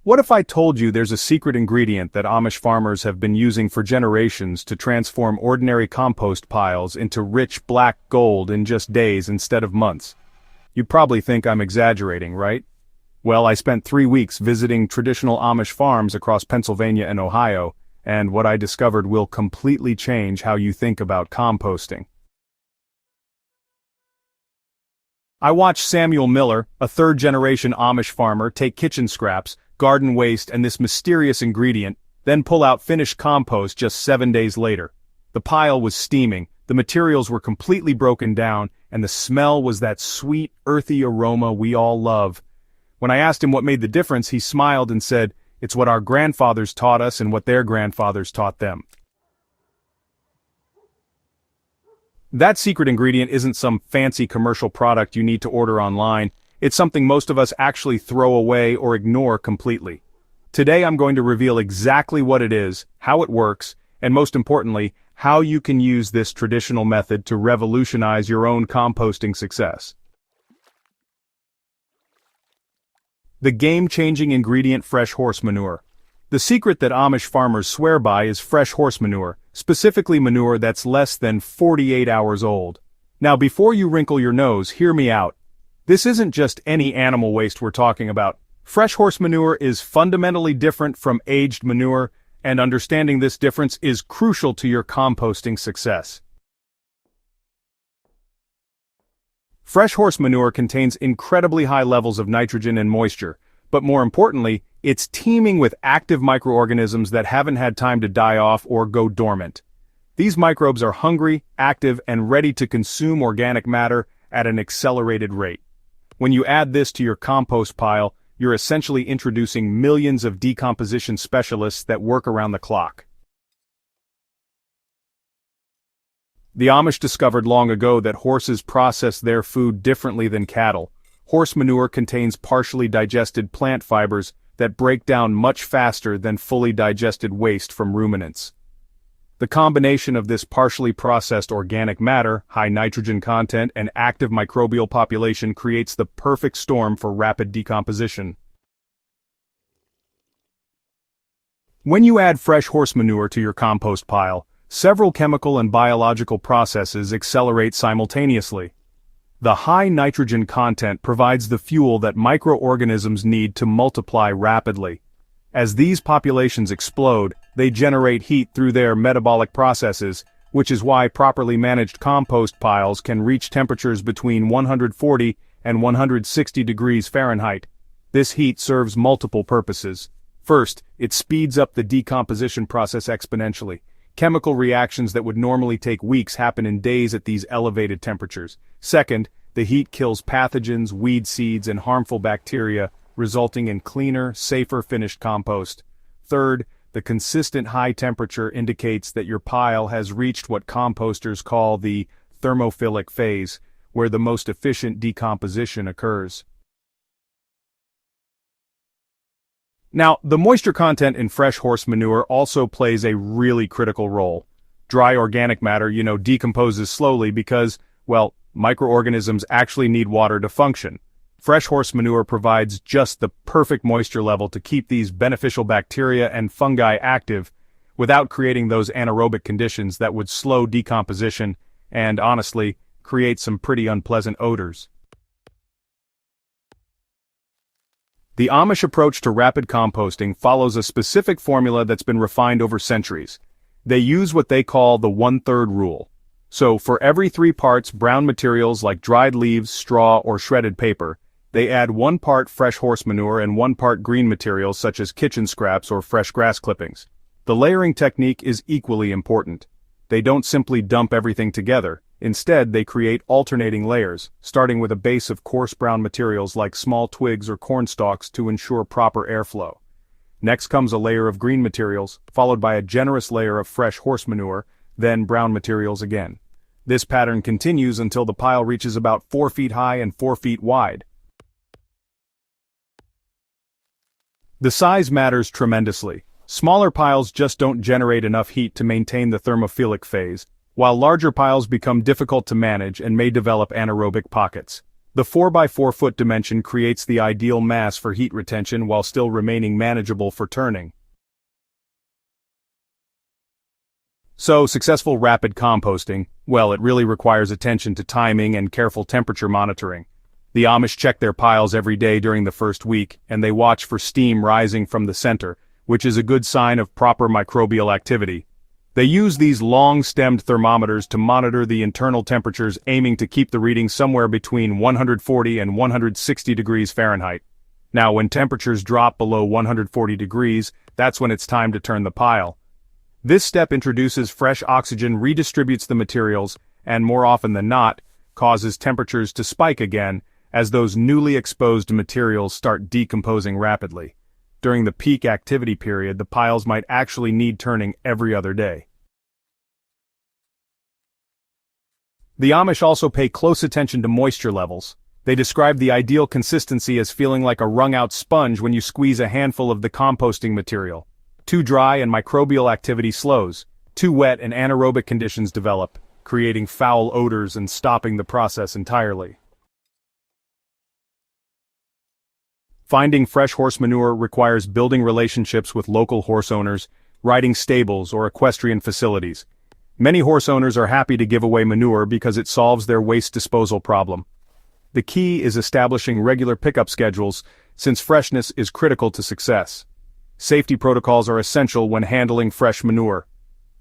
What if I told you there's a secret ingredient that Amish farmers have been using for generations to transform ordinary compost piles into rich black gold in just days instead of months? You'd probably think I'm exaggerating, right? Well, I spent 3 weeks visiting traditional Amish farms across Pennsylvania and Ohio, and what I discovered will completely change how you think about composting. I watched Samuel Miller, a third-generation Amish farmer, take kitchen scraps, garden waste, and this mysterious ingredient, then pull out finished compost just 7 days later. The pile was steaming, the materials were completely broken down, and the smell was that sweet, earthy aroma we all love. When I asked him what made the difference, he smiled and said, "It's what our grandfathers taught us and what their grandfathers taught them." That secret ingredient isn't some fancy commercial product you need to order online. It's something most of us actually throw away or ignore completely. Today I'm going to reveal exactly what it is, how it works, and most importantly, how you can use this traditional method to revolutionize your own composting success. The game-changing ingredient: fresh horse manure. The secret that Amish farmers swear by is fresh horse manure, specifically manure that's less than 48 hours old. Now before you wrinkle your nose, hear me out. This isn't just any animal waste we're talking about. Fresh horse manure is fundamentally different from aged manure, and understanding this difference is crucial to your composting success. Fresh horse manure contains incredibly high levels of nitrogen and moisture, but more importantly, it's teeming with active microorganisms that haven't had time to die off or go dormant. These microbes are hungry, active, and ready to consume organic matter at an accelerated rate. When you add this to your compost pile, you're essentially introducing millions of decomposition specialists that work around the clock. The Amish discovered long ago that horses process their food differently than cattle. Horse manure contains partially digested plant fibers that break down much faster than fully digested waste from ruminants. The combination of this partially processed organic matter, high nitrogen content, and active microbial population creates the perfect storm for rapid decomposition. When you add fresh horse manure to your compost pile, several chemical and biological processes accelerate simultaneously. The high nitrogen content provides the fuel that microorganisms need to multiply rapidly. As these populations explode, they generate heat through their metabolic processes, which is why properly managed compost piles can reach temperatures between 140 and 160 degrees Fahrenheit. This heat serves multiple purposes. First, it speeds up the decomposition process exponentially. Chemical reactions that would normally take weeks happen in days at these elevated temperatures. Second, the heat kills pathogens, weed seeds, and harmful bacteria, resulting in cleaner, safer finished compost. Third, the consistent high temperature indicates that your pile has reached what composters call the thermophilic phase, where the most efficient decomposition occurs. Now, the moisture content in fresh horse manure also plays a really critical role. Dry organic matter, decomposes slowly because, well, microorganisms actually need water to function. Fresh horse manure provides just the perfect moisture level to keep these beneficial bacteria and fungi active without creating those anaerobic conditions that would slow decomposition and, honestly, create some pretty unpleasant odors. The Amish approach to rapid composting follows a specific formula that's been refined over centuries. They use what they call the 1/3 rule. So, for every 3 parts brown materials like dried leaves, straw, or shredded paper, they add 1 part fresh horse manure and 1 part green materials such as kitchen scraps or fresh grass clippings. The layering technique is equally important. They don't simply dump everything together. Instead, they create alternating layers, starting with a base of coarse brown materials like small twigs or corn stalks to ensure proper airflow. Next comes a layer of green materials, followed by a generous layer of fresh horse manure, then brown materials again. This pattern continues until the pile reaches about 4 feet high and 4 feet wide. The size matters tremendously. Smaller piles just don't generate enough heat to maintain the thermophilic phase, while larger piles become difficult to manage and may develop anaerobic pockets. The 4x4 foot dimension creates the ideal mass for heat retention while still remaining manageable for turning. So, successful rapid composting, well, it really requires attention to timing and careful temperature monitoring. The Amish check their piles every day during the first week, and they watch for steam rising from the center, which is a good sign of proper microbial activity. They use these long-stemmed thermometers to monitor the internal temperatures, aiming to keep the reading somewhere between 140 and 160 degrees Fahrenheit. Now, when temperatures drop below 140 degrees, that's when it's time to turn the pile. This step introduces fresh oxygen, redistributes the materials, and more often than not, causes temperatures to spike again, as those newly exposed materials start decomposing rapidly. During the peak activity period, the piles might actually need turning every other day. The Amish also pay close attention to moisture levels. They describe the ideal consistency as feeling like a wrung-out sponge when you squeeze a handful of the composting material. Too dry and microbial activity slows. Too wet and anaerobic conditions develop, creating foul odors and stopping the process entirely. Finding fresh horse manure requires building relationships with local horse owners, riding stables, or equestrian facilities. Many horse owners are happy to give away manure because it solves their waste disposal problem. The key is establishing regular pickup schedules, since freshness is critical to success. Safety protocols are essential when handling fresh manure.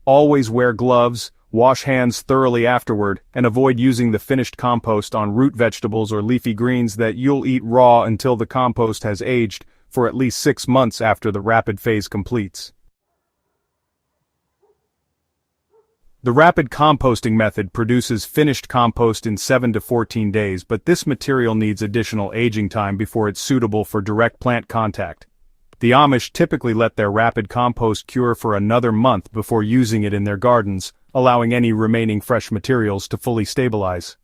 Always wear gloves, wash hands thoroughly afterward, and avoid using the finished compost on root vegetables or leafy greens that you'll eat raw until the compost has aged for at least 6 months after the rapid phase completes. The rapid composting method produces finished compost in 7 to 14 days, but this material needs additional aging time before it's suitable for direct plant contact. The Amish typically let their rapid compost cure for another month before using it in their gardens, allowing any remaining fresh materials to fully stabilize.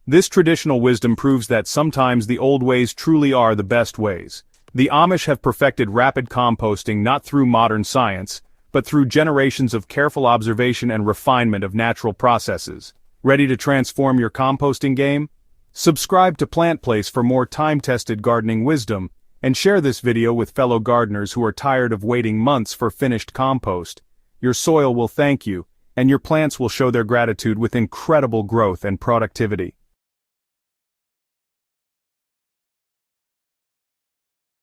This traditional wisdom proves that sometimes the old ways truly are the best ways. The Amish have perfected rapid composting not through modern science, but through generations of careful observation and refinement of natural processes. Ready to transform your composting game? Subscribe to Plant Place for more time-tested gardening wisdom, and share this video with fellow gardeners who are tired of waiting months for finished compost. Your soil will thank you, and your plants will show their gratitude with incredible growth and productivity.